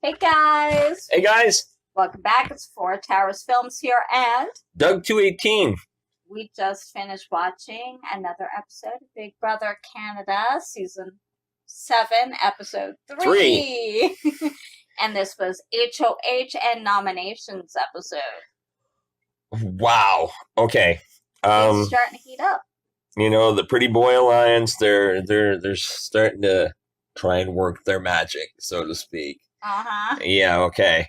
Hey guys, Hey guys, welcome back. It's Four Towers Films here, and Doug 218. we just finished watching another episode of Big Brother Canada, season 7, episode 3. And this was HOH and nominations episode. Wow. Okay. It's starting to heat up. The Pretty Boy Alliance, they're starting to try and work their magic, so to speak. Uh-huh. Yeah, okay.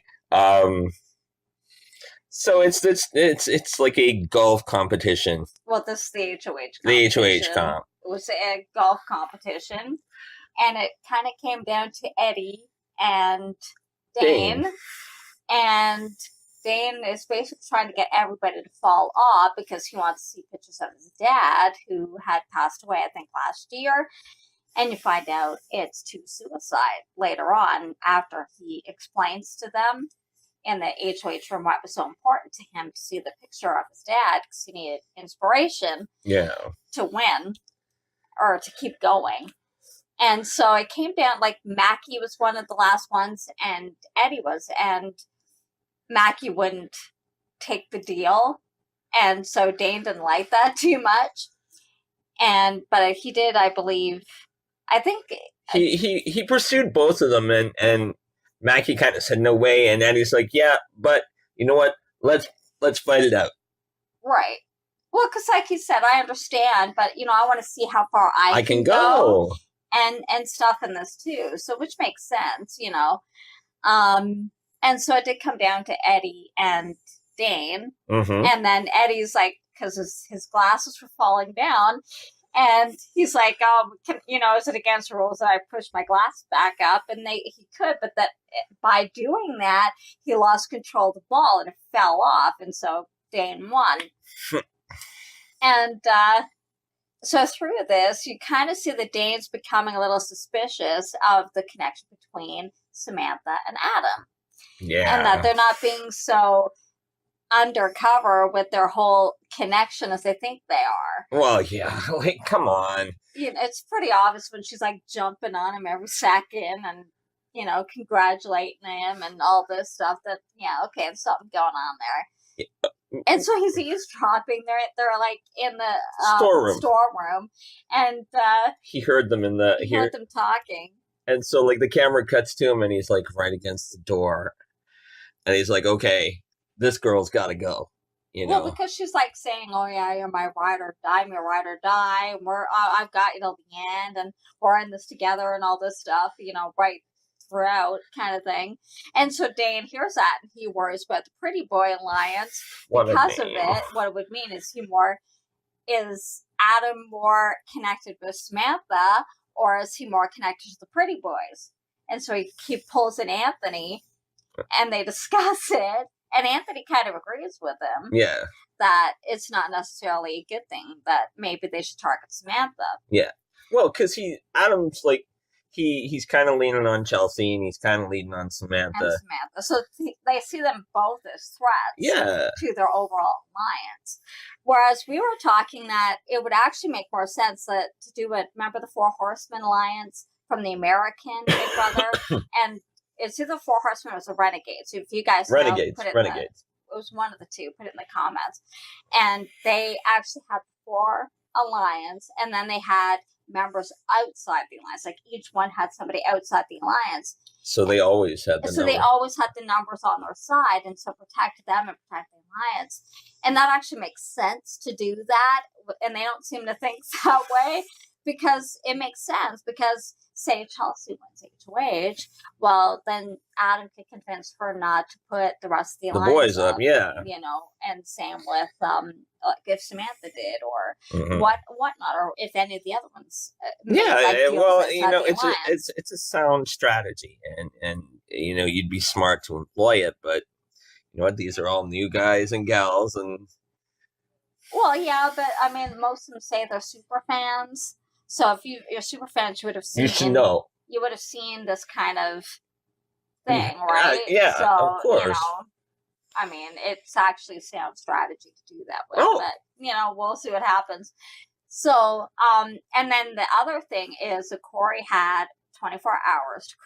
So it's like a golf competition. Well, this is the HOH competition. The HOH comp. It was a golf competition, and it kind of came down to Eddie and Dane. And Dane is basically trying to get everybody to fall off because he wants to see pictures of his dad, who had passed away, I think, last year. And you find out it's to suicide later on after he explains to them in the HOH room why it was so important to him to see the picture of his dad because he needed inspiration to win or to keep going. And so it came down, like, Mackie was one of the last ones and Eddie was, and Mackie wouldn't take the deal. And so Dane didn't like that too much. But he did, I believe, I think he pursued both of them, and Mackie kind of said no way, and Eddie's like, yeah, but you know what? Let's fight it out. Right. Well, because like he said, I understand, but I want to see how far I can go. And stuff in this too. So which makes sense, And so it did come down to Eddie and Dane, and then Eddie's like, because his glasses were falling down. And he's like, is it against the rules that I push my glass back up? And he could, but that by doing that, he lost control of the ball and it fell off. And so Dane won. And so through this, you kind of see the Danes becoming a little suspicious of the connection between Samantha and Adam. Yeah. And that they're not being so undercover with their whole connection as they think they are. Well, yeah, like, come on. It's pretty obvious when she's like jumping on him every second and congratulating him and all this stuff that okay, there's something going on there. Yeah. And so he's eavesdropping. They're like in the storeroom, and he heard them he heard them talking. And so like the camera cuts to him, and he's like right against the door, and he's like, okay, this girl's got to go, Well, because she's like saying, "Oh yeah, you're my ride or die, I'm your ride or die. And I've got you till the end, and we're in this together, and all this stuff, right throughout, kind of thing." And so Dane hears that, and he worries about the Pretty Boy Alliance because of it. What it would mean is is Adam more connected with Samantha, or is he more connected to the Pretty Boys? And so he pulls in Anthony, and they discuss it. And Anthony kind of agrees with him. Yeah. That it's not necessarily a good thing that maybe they should target Samantha. Yeah. Well, because Adam's like, he's kind of leaning on Chelsea and he's kind of leaning on Samantha. So they see them both as threats to their overall alliance. Whereas we were talking that it would actually make more sense to do it. Remember the Four Horsemen Alliance from the American Big Brother? And it's either Four Horsemen or it's a Renegades. So if you guys know, Renegades. It was one of the two. Put it in the comments. And they actually had the Four Alliance, and then they had members outside the alliance. Like each one had somebody outside the alliance. So they always had they always had the numbers on their side, and so protected them and protect the alliance. And that actually makes sense to do that. And they don't seem to think that way. Because it makes sense, because say Chelsea wins HOH, well, then Adam can convince her not to put the rest of the alliance boys up, yeah. And same with if Samantha did, or whatnot, or if any of the other ones. It's a sound strategy, and you'd be smart to employ it, but you know what? These are all new guys and gals, and well, yeah, but I mean, most of them say they're super fans. So if you're super fans, you would have seen. You should know. You would have seen this kind of thing, right? Yeah, so, of course. I mean, it's actually sound strategy to do that with, but we'll see what happens. So, and then the other thing is that Corey had 24 hours to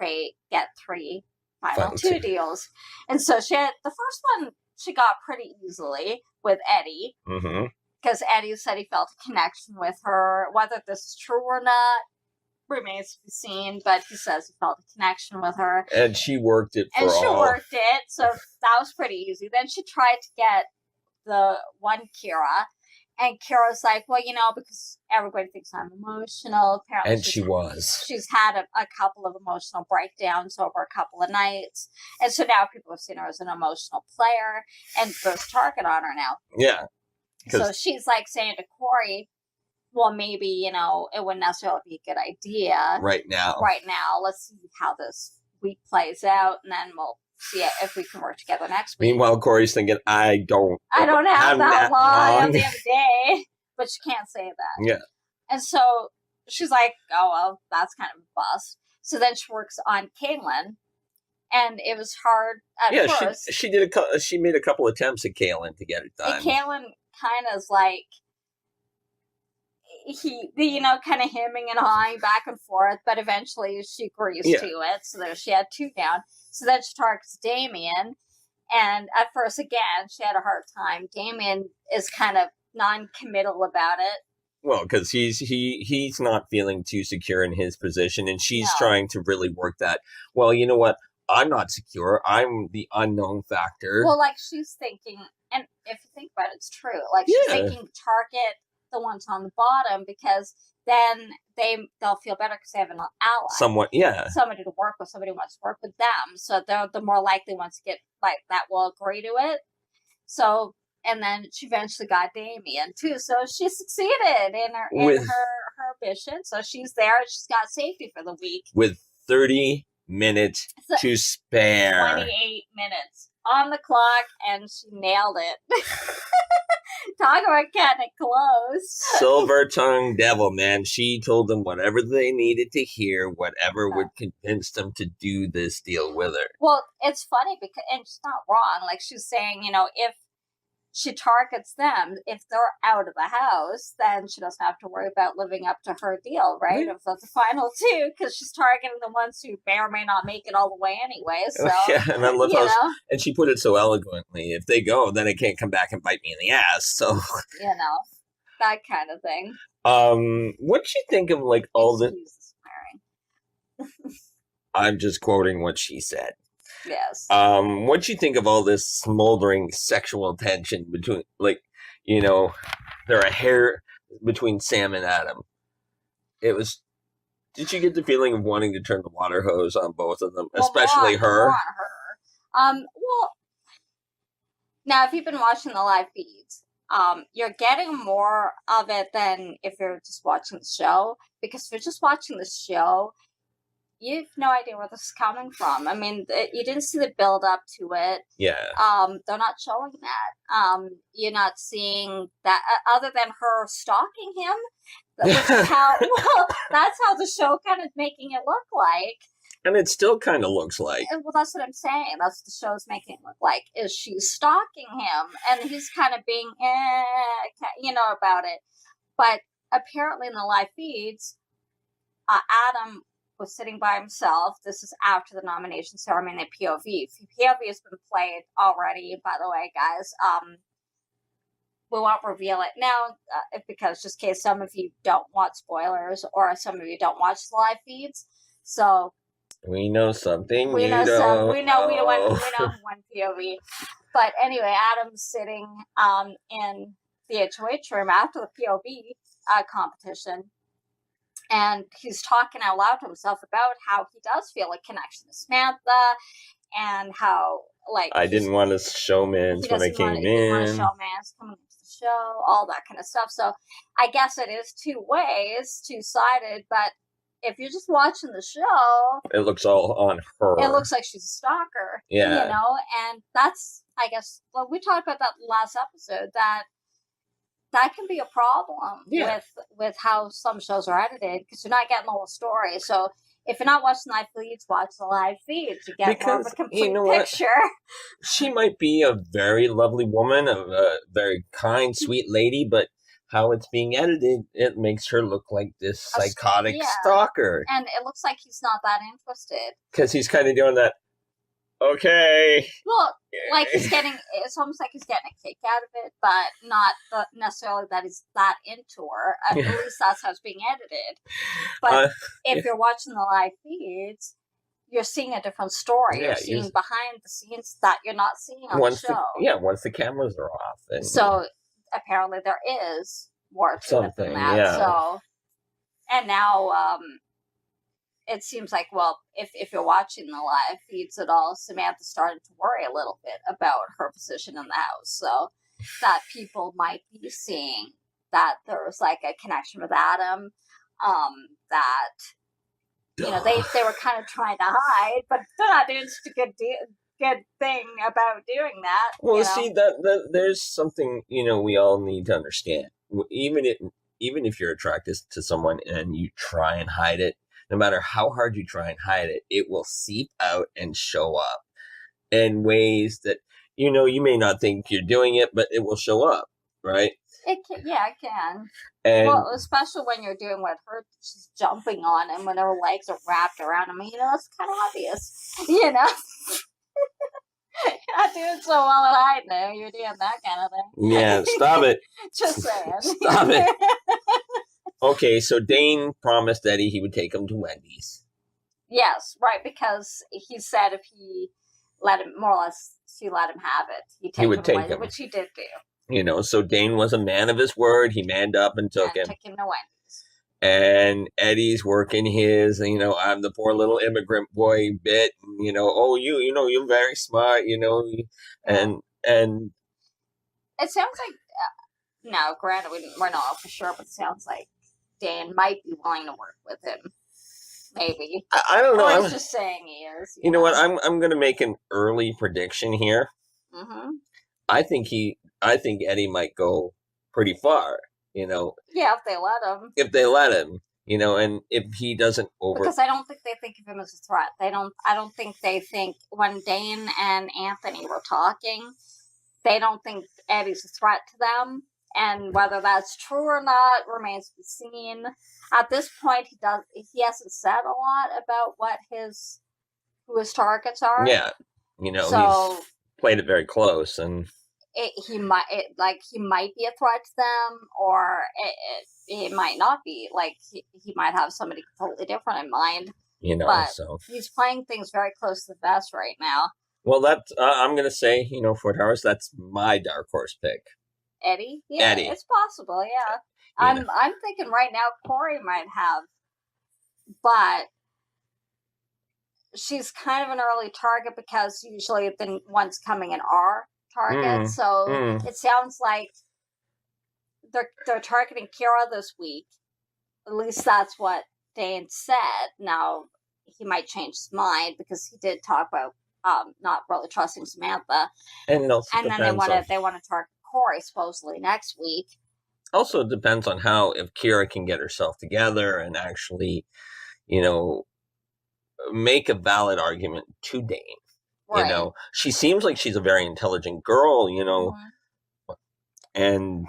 get 3 final two deals. And so she had the first one she got pretty easily with Eddie. Mm-hmm. Because Eddie said he felt a connection with her. Whether this is true or not remains to be seen, but he says he felt a connection with her. And she worked it for And she all. worked it, so that was pretty easy. Then she tried to get the one Kira, and Kira's like, well, because everybody thinks I'm emotional. Apparently And she was. She's had a couple of emotional breakdowns over a couple of nights, and so now people have seen her as an emotional player, and there's a target on her now. Yeah. So she's like saying to Corey, well, maybe, it wouldn't necessarily be a good idea. Right now. Let's see how this week plays out, and then we'll see if we can work together next week. Meanwhile, Corey's thinking, I don't have that long at the end of the day. But she can't say that. Yeah. And so she's like, oh, well, that's kind of a bust. So then she works on Caitlin. And it was hard at first. She made a couple attempts at Kaylin to get it done. And Kaylin kind of is like, kind of hemming and hawing back and forth, but eventually she agrees to it. So there she had two down. So then she targets Damien. And at first, again, she had a hard time. Damien is kind of non-committal about it. Well, because he's not feeling too secure in his position, and she's trying to really work that. Well, you know what? I'm not secure. I'm the unknown factor. Well, like she's thinking, and if you think about it, it's true. Like she's thinking, target the ones on the bottom because then they'll feel better because they have an ally. Somewhat, yeah. Somebody to work with. Somebody who wants to work with them. So they're the more likely ones to get like that will agree to it. So. And then she eventually got Damien too. So she succeeded in her mission. So she's there. She's got safety for the week. With 30 minutes to spare. 28 minutes on the clock, and she nailed it. Talk about cutting it close. Silver-tongued devil, man. She told them whatever they needed to hear, whatever would convince them to do this deal with her. Well, it's funny because, and she's not wrong. Like she's saying, if she targets them, if they're out of the house, then she doesn't have to worry about living up to her deal, right? Mm-hmm. If that's the final two, because she's targeting the ones who may or may not make it all the way anyway. So, and I love and she put it so eloquently. If they go, then it can't come back and bite me in the ass. So, that kind of thing. What'd you think of like all the? I'm just quoting what she said. Yes. What'd you think of all this smoldering sexual tension between, they're a hair between Sam and Adam? It was. Did you get the feeling of wanting to turn the water hose on both of them, especially her? Well, now if you've been watching the live feeds, you're getting more of it than if you're just watching the show. Because if you're just watching the show, you have no idea where this is coming from. I mean, you didn't see the build up to it. Yeah. They're not showing that. You're not seeing that other than her stalking him. Which is how, that's how the show kind of making it look like. And it still kind of looks like. Well, that's what I'm saying. That's what the show's making it look like. Is she stalking him, and he's kind of being, about it. But apparently, in the live feeds, Adam was sitting by himself. This is after the nomination ceremony. The POV. POV has been played already, by the way, guys. We won't reveal it now because just in case some of you don't want spoilers or some of you don't watch the live feeds. So we know something. We know one POV. But anyway, Adam's sitting in the HOH room after the POV competition. And he's talking out loud to himself about how he does feel a connection to Samantha and how, like... I didn't want to showmance when I came in. He didn't want to showmance coming into the show, all that kind of stuff. So I guess it is two-sided, but if you're just watching the show... It looks all on her. It looks like she's a stalker. Yeah. And that's, I guess, well, we talked about that last episode, that can be a problem with how some shows are edited because you're not getting the whole story. So if you're not watching live feeds, watch the live feeds to get more of a complete picture. She might be a very lovely woman, a very kind, sweet lady, but how it's being edited, it makes her look like this psychotic stalker. And it looks like he's not that interested. Because he's kind of doing that, okay. Well, like it's almost like he's getting a kick out of it, but not necessarily that he's that into her. At least that's how it's being edited. But if you're watching the live feeds, you're seeing a different story. You're seeing behind the scenes that you're not seeing on the show. Once the cameras are off. And, so apparently there is more to it than that. Yeah. So, and now it seems like, well, if you're watching the live feeds at all, Samantha's starting to worry a little bit about her position in the house. So that people might be seeing that there's like a connection with Adam, that, you know, they were kind of trying to hide, but they're not doing such a good thing about doing that. Well, see, that there's something, you know, we all need to understand. Even if you're attracted to someone and you try and hide it, no matter how hard you try and hide it, it will seep out and show up in ways that, you know, you may not think you're doing it, but it will show up, right? It can. And, well, especially when you're doing what she's jumping on, and when her legs are wrapped around him, you know, it's kind of obvious, you know? You're not doing so well at hiding it. You're doing that kind of thing. Yeah, stop it. Just saying. Stop it. Okay, so Dane promised Eddie he would take him to Wendy's. Yes, right, because he said if he let him, more or less, she let him have it, he would take him, which he did do. You know, so Dane was a man of his word. He manned up and took him. Took him to Wendy's. And Eddie's working his, you know, I'm the poor little immigrant boy bit. You know, oh, you know, you're very smart, you know, and it sounds like, now, granted, we're not for sure, but it sounds like Dan might be willing to work with him. Maybe. I don't know. I was just saying he is. You know what? I'm going to make an early prediction here. Mm-hmm. I think Eddie might go pretty far. You know. Yeah, if they let him. If they let him, you know, and if he doesn't because I don't think they think of him as a threat. I don't think they think when Dane and Anthony were talking, they don't think Eddie's a threat to them. And whether that's true or not remains to be seen. At this point, he hasn't said a lot about who his targets are. Yeah, you know, so he's played it very close, and he might be a threat to them, or it might not be. Like he might have somebody completely different in mind. You know, but so he's playing things very close to the vest right now. Well, I'm going to say, you know, Fort Harris, that's my dark horse pick. Eddie? Yeah, Eddie. It's possible, yeah. I'm thinking right now Corey might have, but she's kind of an early target because usually the ones coming in are targets. So it sounds like they're targeting Kira this week. At least that's what Dane said. Now, he might change his mind because he did talk about not really trusting Samantha. And then they want to target Corey supposedly next week. Also, it depends on if Kira can get herself together and actually, you know, make a valid argument to Dane. Right. You know, she seems like she's a very intelligent girl, you know, and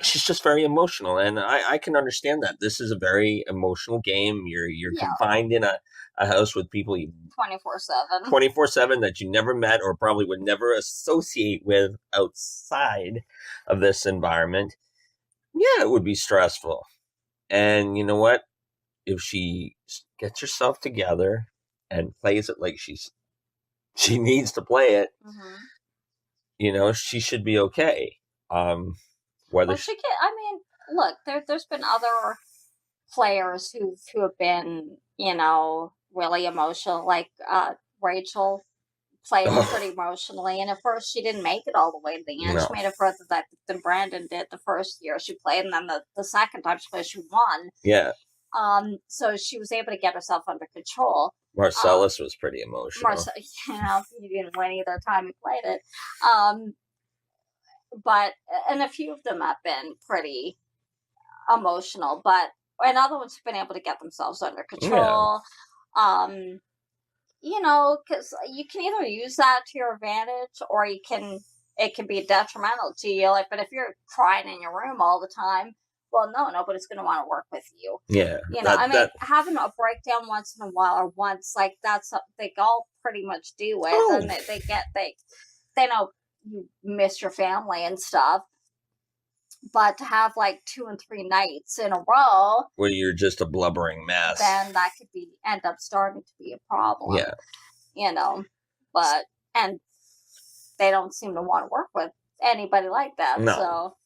she's just very emotional, and I can understand that. This is a very emotional game. You're confined in a house with people 24/7. 24/7 that you never met or probably would never associate with outside of this environment. Yeah, it would be stressful. And you know what? If she gets herself together and plays it like she needs to play it, you know, she should be okay. Look, there's been other players who have been, you know, really emotional, like Rachel played pretty emotionally, and at first she didn't make it all the way to the end. No. She made it further than Brandon did the first year she played, and then the second time she played, she won. Yeah. So she was able to get herself under control. Marcellus was pretty emotional. He didn't win either time he played it. And a few of them have been pretty emotional, and other ones have been able to get themselves under control. Yeah. You know, because you can either use that to your advantage, or it can be detrimental to you. Like, but if you're crying in your room all the time, well, no, nobody's going to want to work with you. Yeah. You know, having a breakdown once in a while or once, like, that's something they all pretty much do it. Oh. And they know you miss your family and stuff. But to have like 2 and 3 nights in a row, where you're just a blubbering mess, then that could end up starting to be a problem. Yeah. You know, and they don't seem to want to work with anybody like that. No. So,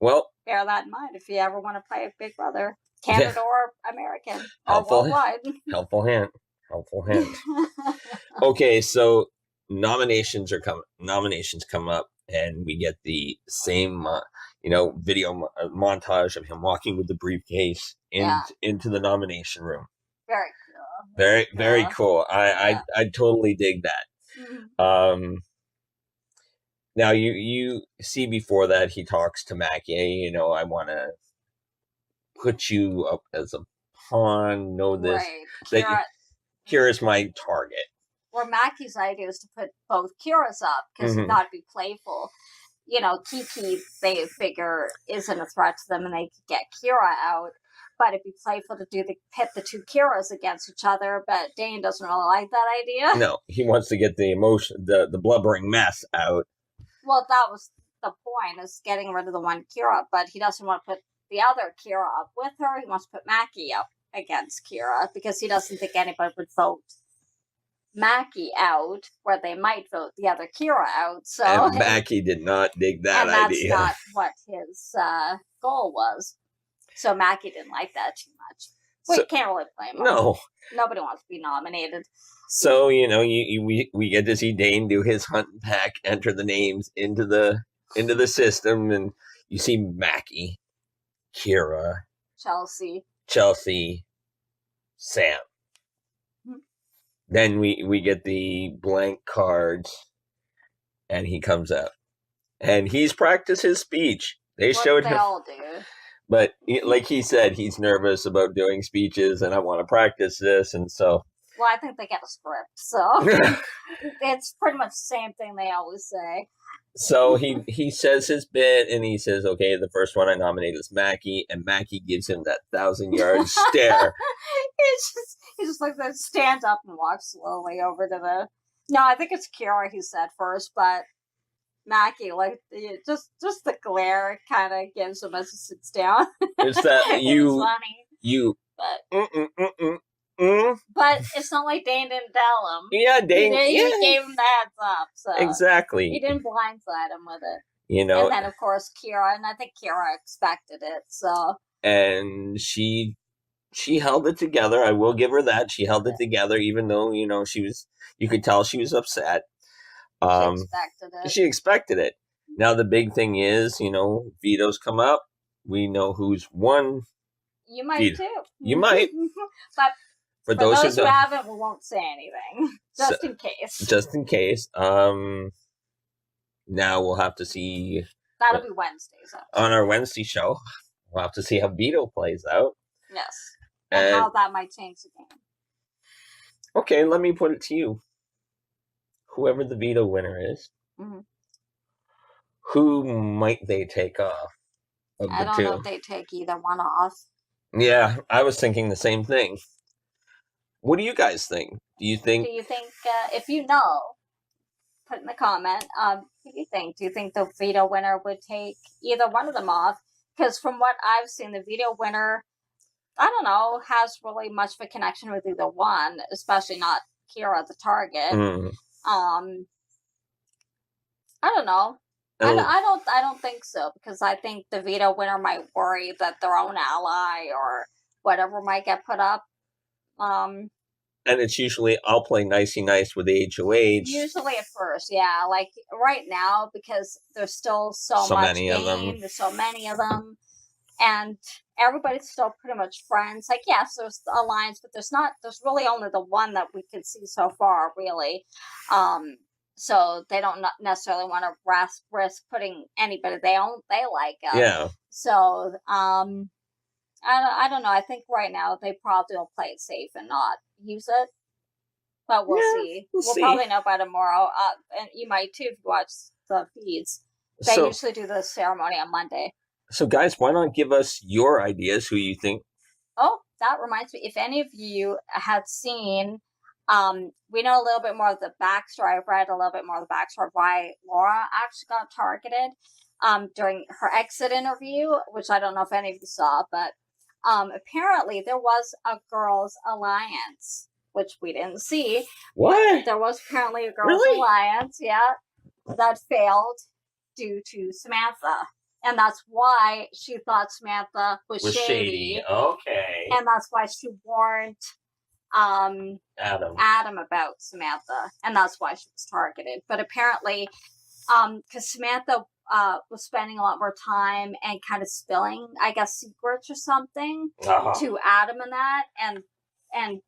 well, bear that in mind if you ever want to play Big Brother, Canada or American, helpful, or worldwide. Helpful hint. Okay, so nominations come up, and we get the same, video montage of him walking with the briefcase into the nomination room. Very cool. Very, very cool. I totally dig that. Mm-hmm. Now you see before that he talks to Mackie. I want to put you up as a pawn. Know this, right. Kira's my target. Or Mackie's idea is to put both Kira's up because Mm-hmm. not be playful. Kiki, they figure, isn't a threat to them and they could get Kira out. But it'd be playful to pit the 2 Kiras against each other. But Dane doesn't really like that idea. No, he wants to get the emotion, the blubbering mess out. Well, that was the point, is getting rid of the one Kira. But he doesn't want to put the other Kira up with her. He wants to put Mackie up against Kira because he doesn't think anybody would vote Mackie out, where they might vote the other Kira out. So, and Mackie did not dig that idea. And that's not what his goal was. So Mackie didn't like that too much. We can't really blame him. No. Nobody wants to be nominated. So, we get to see Dane do his hunt and pack, enter the names into the system, and you see Mackie, Kira, Chelsea, Sam. Mm-hmm. Then we get the blank cards, and he comes up. And he's practiced his speech. They all do. But like he said, he's nervous about doing speeches, and I want to practice this, and so... Well, I think they get a script, so it's pretty much the same thing they always say. So he says his bit, and he says, okay, the first one I nominate is Mackie, and Mackie gives him that 1,000-yard stare. He just like that, stands up and walks slowly over to the... No, I think it's Kira he said first, but Mackie, like, just the glare kind of gives him as he sits down. It's that it's funny. But it's not like Dane didn't tell him. Yeah, Dane. He gave him the heads up. So exactly. He didn't blindside him with it. And then, of course, Kira, and I think Kira expected it, so... And she held it together. I will give her that. She held it together, even though, you could tell she was upset. She expected it. Now, the big thing is, vetoes come up. We know who's won. You might, too. You might. But for those who haven't, we won't say anything. Just in case. Now we'll have to see. That'll be Wednesdays. On our Wednesday show, we'll have to see how veto plays out. Yes. And how that might change the game. Okay, let me put it to you. Whoever the veto winner is, who might they take off of I don't know if they take either one off. Yeah, I was thinking the same thing. What do you guys think? Do you think, if you know, put in the comment, what do you think? Do you think the veto winner would take either one of them off? Because from what I've seen, the veto winner, I don't know, has really much of a connection with either one, especially not Kira, the target. I don't know. I don't think so, because I think the veto winner might worry that their own ally or whatever might get put up. And it's usually, I'll play nicey nice with the HOH. Usually at first, yeah. Like right now, because there's still so many of them. There's so many of them. And everybody's still pretty much friends. Like, yes, there's the alliance, but there's really only the one that we can see so far, really. So they don't necessarily want to risk putting anybody they like up. Yeah. So, I don't know. I think right now they probably will play it safe and not use it. But we'll see. We'll probably know by tomorrow. And you might too if you watch the feeds. They usually do the ceremony on Monday. So, guys, why not give us your ideas who you think? Oh, that reminds me. If any of you had seen, we know a little bit more of the backstory. I've read a little bit more of the backstory of why Laura actually got targeted during her exit interview, which I don't know if any of you saw, but apparently there was a girls' alliance, which we didn't see. What? There was apparently a girls' Really? alliance, yeah, that failed due to Samantha. And that's why she thought Samantha was shady. Okay. And that's why she warned Adam about Samantha. And that's why she was targeted. But apparently, because Samantha was spending a lot more time and kind of spilling, I guess, secrets or something to Adam and that. And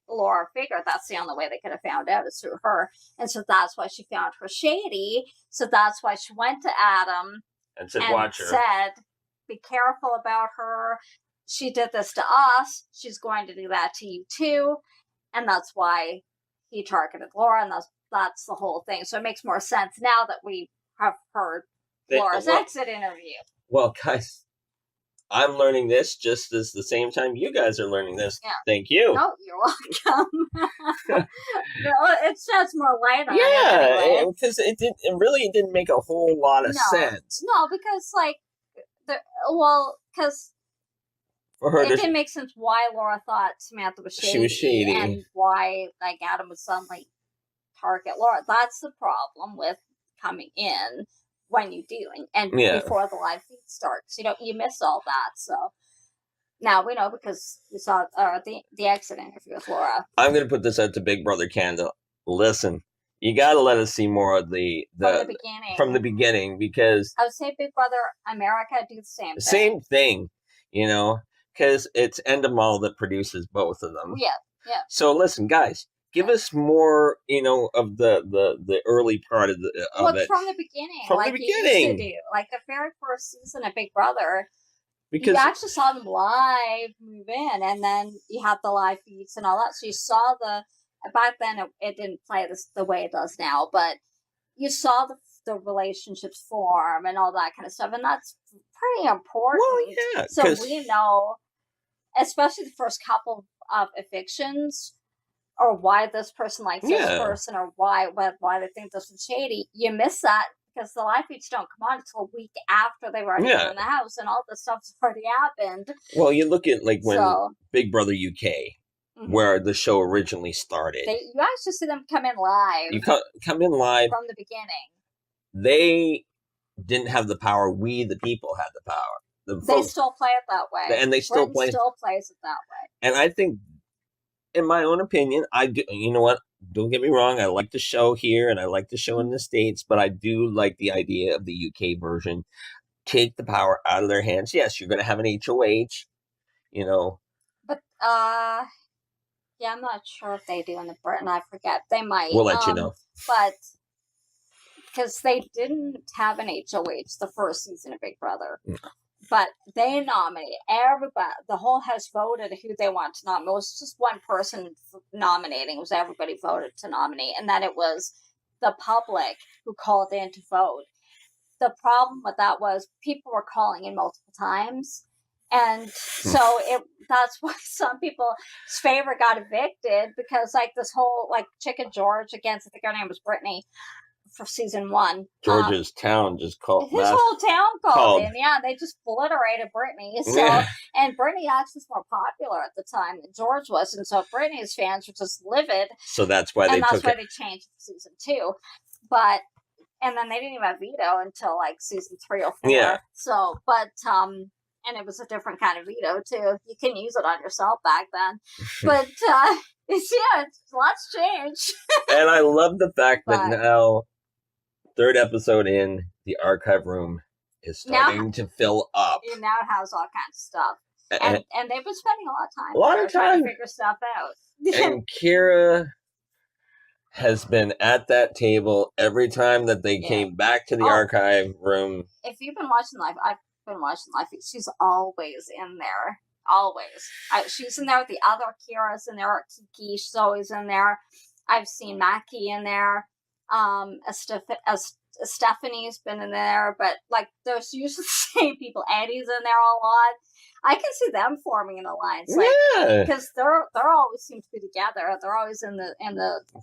Laura figured that's the only way they could have found out is through her. And so that's why she found her shady. So that's why she went to Adam and said, "Watch her." Said, "Be careful about her. She did this to us. She's going to do that to you too." And that's why he targeted Laura, and that's the whole thing. So it makes more sense now that we have heard Laura's exit interview. Well, guys, I'm learning this just as the same time you guys are learning this. Yeah. Thank you. No, you're welcome. It sheds more light on it. Yeah, because it really didn't make a whole lot of sense. No, because because it didn't make sense why Laura thought Samantha was shady. She was shady. And why Adam would suddenly target Laura. That's the problem with coming in when you do and before the live feed starts. You miss all that. So now we know because we saw the exit interview with Laura. I'm going to put this out to Big Brother Canada. Listen, you got to let us see more of from the beginning because I would say Big Brother America do the same thing. Same thing, because it's Endemol that produces both of them. Yeah. So listen, guys. Give us more, of the early part of it. From the beginning. From the beginning. Used to do. Like the very first season of Big Brother. Because you actually saw them live move in, and then you had the live feeds and all that. So you saw back then it didn't play the way it does now, but you saw the relationships form and all that kind of stuff. And that's pretty important. Well, yeah. So we know, especially the first couple of evictions, or why this person likes this person, or why they think this is shady. You miss that because the live feeds don't come on until a week after they've already been in the house, and all this stuff's already happened. Well, you look at when Big Brother UK, where the show originally started. You actually see them come in live. You come in live from the beginning. They didn't have the power. We, the people, had the power. They still play it that way, and they still plays it that way. And I think, in my own opinion, I do. You know what? Don't get me wrong. I like the show here, and I like the show in the States, but I do like the idea of the UK version. Take the power out of their hands. Yes, you're going to have an HOH. But I'm not sure if they do in the Britain. I forget. They might. We'll let you know. But because they didn't have an HOH the first season of Big Brother. No. But they nominated everybody. The whole house voted who they want to nominate. It was just one person nominating. It was everybody voted to nominate. And then it was the public who called in to vote. The problem with that was people were calling in multiple times. And so that's why some people's favorite got evicted because this whole Chicken George against, I think her name was Brittany, for season 1. George's town just called. His whole town called in. Yeah, they just obliterated Brittany. So, and Brittany actually was more popular at the time than George was, and so Brittany's fans were just livid. So that's why they changed season 2. And then they didn't even have veto until season 3 or 4. Yeah. So, and it was a different kind of veto too. You can use it on yourself back then, but it's lots changed. And I love the fact that now. Third episode in, the archive room is starting to fill up. It now has all kinds of stuff. And they've been spending a lot of time trying to figure stuff out. And Kira has been at that table every time that they came back to the archive room. If you've been watching live, I've been watching live. She's always in there. Always. She's in there with the other Kira's in there. Kiki, she's always in there. I've seen Mackie in there. Stephanie's been in there, but like there's usually the same people. Eddie's in there a lot. I can see them forming an alliance, like Yeah, because they're always seem to be together. They're always in the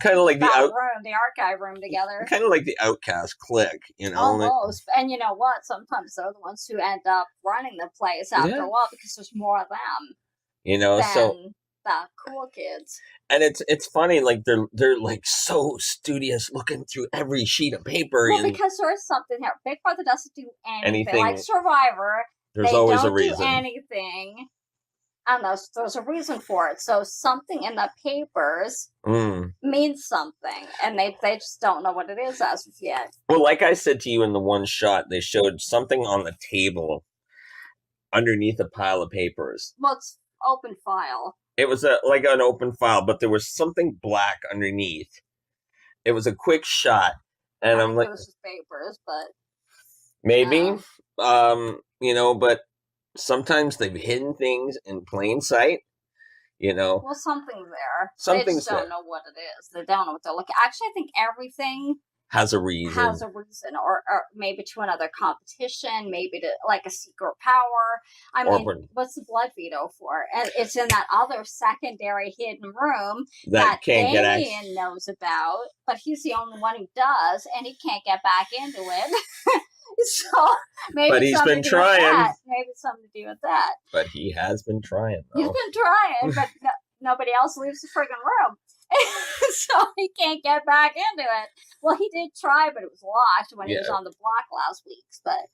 kind of like that room, the archive room together. kind of like the Outcast clique, you know. Almost, and you know what? Sometimes they're the ones who end up running the place after a while because there's more of them. You know, than so the cool kids. And it's funny, like they're like so studious, looking through every sheet of paper. Well, because there's something here. Big Brother doesn't do anything. Like Survivor. There's always a reason. They don't do anything, and there's a reason for it. So something in the papers means something, and they just don't know what it is as of yet. Well, like I said to you in the one shot, they showed something on the table underneath a pile of papers. Well, it's open file. It was like an open file, but there was something black underneath. It was a quick shot, and I'm like, it was just papers, but maybe, you know, but sometimes they've hidden things in plain sight. You know, well, something's there. Something's they just don't know what it is. They don't know what they're looking. Actually, I think everything has a reason. Or maybe to another competition, maybe to like a secret power. I mean, what's the blood veto for? And it's in that other secondary hidden room that Damien knows about, but he's the only one who does, and he can't get back into it. So maybe but he's been trying. Maybe something to do with that. But he has been trying, though. He's been trying, but nobody else leaves the friggin' room. So he can't get back into it. Well, he did try, but it was locked when he was on the block last week. But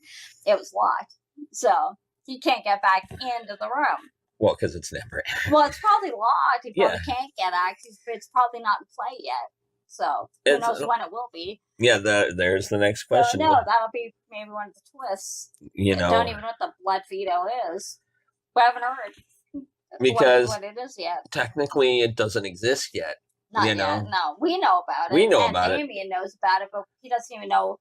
it was locked, so he can't get back into the room. Well, because it's never. Well, it's probably locked. He probably can't get access, but it's probably not in play yet. So who knows when it will be? Yeah, there's the next question. So, no, that'll be maybe one of the twists. You know, I don't even know what the blood veto is. We haven't heard because what it is yet. Technically, it doesn't exist yet. Not yet. No, we know about it. We know about it. Damien knows about it, but he doesn't even know.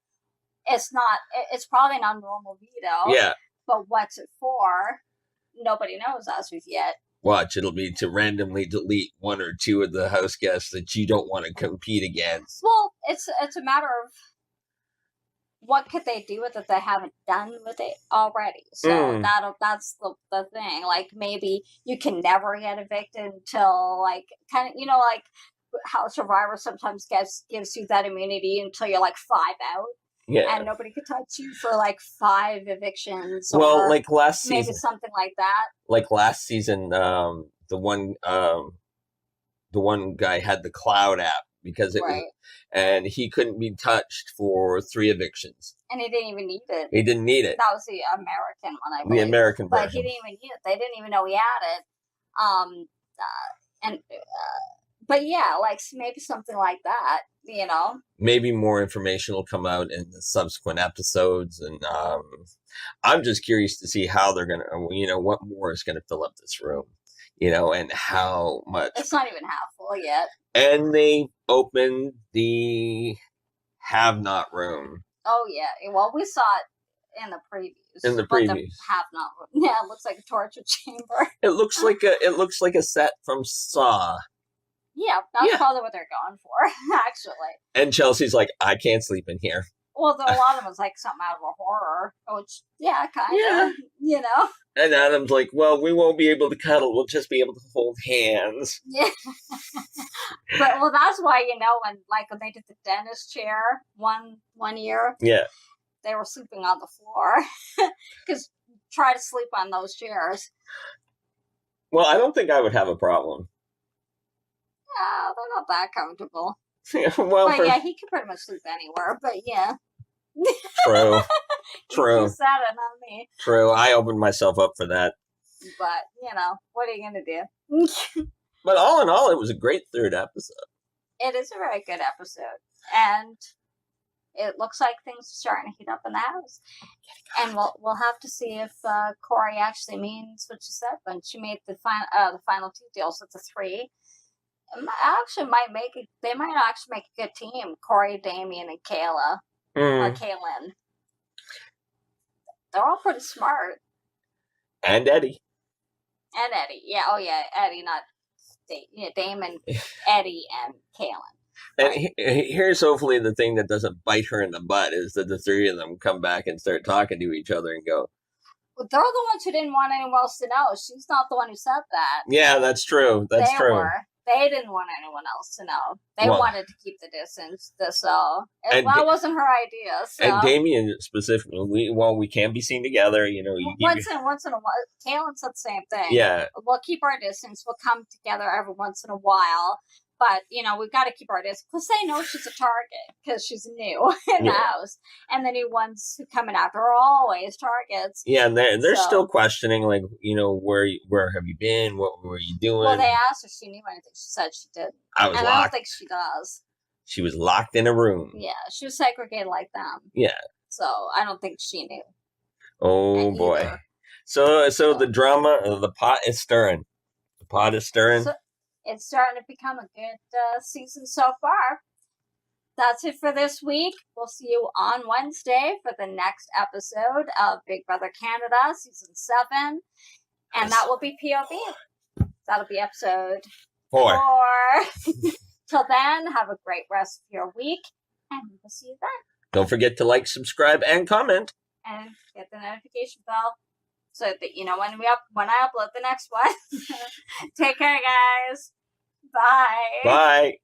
It's not. It's probably an abnormal veto. Yeah. But what's it for? Nobody knows as of yet. Watch, it'll be to randomly delete one or two of the house guests that you don't want to compete against. Well, it's a matter of what could they do with it they haven't done with it already. So that's the thing. Like maybe you can never get evicted until like kind of like how Survivor sometimes gives you that immunity until you're like 5 out. Yeah. And nobody could touch you for like 5 evictions. Well, like last season. Maybe something like that. Like last season, the one guy had the Cloud app because it was, and he couldn't be touched for 3 evictions. And he didn't even need it. He didn't need it. That was the American one, I believe. The American version. But he didn't even need it. They didn't even know he had it. But yeah, like maybe something like that, you know. Maybe more information will come out in the subsequent episodes, and I'm just curious to see how they're gonna, what more is gonna fill up this room, and how much. It's not even half full yet. And they opened the Have Not room. Oh yeah, well we saw it in the previews. In the previews, the Have Not room. Yeah, it looks like a torture chamber. It looks like a set from Saw. Yeah, that's probably what they're going for, actually. And Chelsea's like, I can't sleep in here. Well, a lot of it's like something out of a horror, which, kind of, And Adam's like, well, we won't be able to cuddle. We'll just be able to hold hands. Yeah. But, well, that's why, when they did the dentist chair one year. Yeah. They were sleeping on the floor. Because try to sleep on those chairs. Well, I don't think I would have a problem. Yeah, they're not that comfortable. Well, but he can pretty much sleep anywhere. But yeah, true. You said it, not me. True. I opened myself up for that. But what are you gonna do? But all in all, it was a great 3rd episode. It is a very good episode, and it looks like things are starting to heat up in the house. And we'll have to see if Corey actually means what she said when she made the final 2 deals with the 3. They might actually make a good team. Corey, Damien, and Kayla. Or Kaylin. They're all pretty smart. And Eddie. Yeah. Oh, yeah. Eddie, not Damon, Eddie, and Kaylin. And here's hopefully the thing that doesn't bite her in the butt is that the three of them come back and start talking to each other and go, Well, they're the ones who didn't want anyone else to know. She's not the one who said that. yeah, that's true. That's they true. were. They didn't want anyone else to know. They wanted to keep the distance. So that wasn't her idea. So. And Damien specifically, we can't be seen together. You know, once in a while. Kaylin said the same thing. Yeah, we'll keep our distance. We'll come together every once in a while. But, we've got to keep our distance. Because they know she's a target. Because she's new in the house. And the new ones who come in after are always targets. Yeah, and they're still questioning, like, where have you been? What were you doing? Well, they asked her if she knew anything. She said she didn't. I don't think she does. She was locked in a room. Yeah, she was segregated like them. Yeah. So, I don't think she knew. Oh, boy. So the drama, the pot is stirring. The pot is stirring. So, it's starting to become a good season so far. That's it for this week. We'll see you on Wednesday for the next episode of Big Brother Canada, Season 7. And that will be POV. That'll be episode 4. Till then, have a great rest of your week. And we'll see you then. Don't forget to like, subscribe, and comment. And hit the notification bell. So that you know when I upload the next one. Take care, guys. Bye. Bye.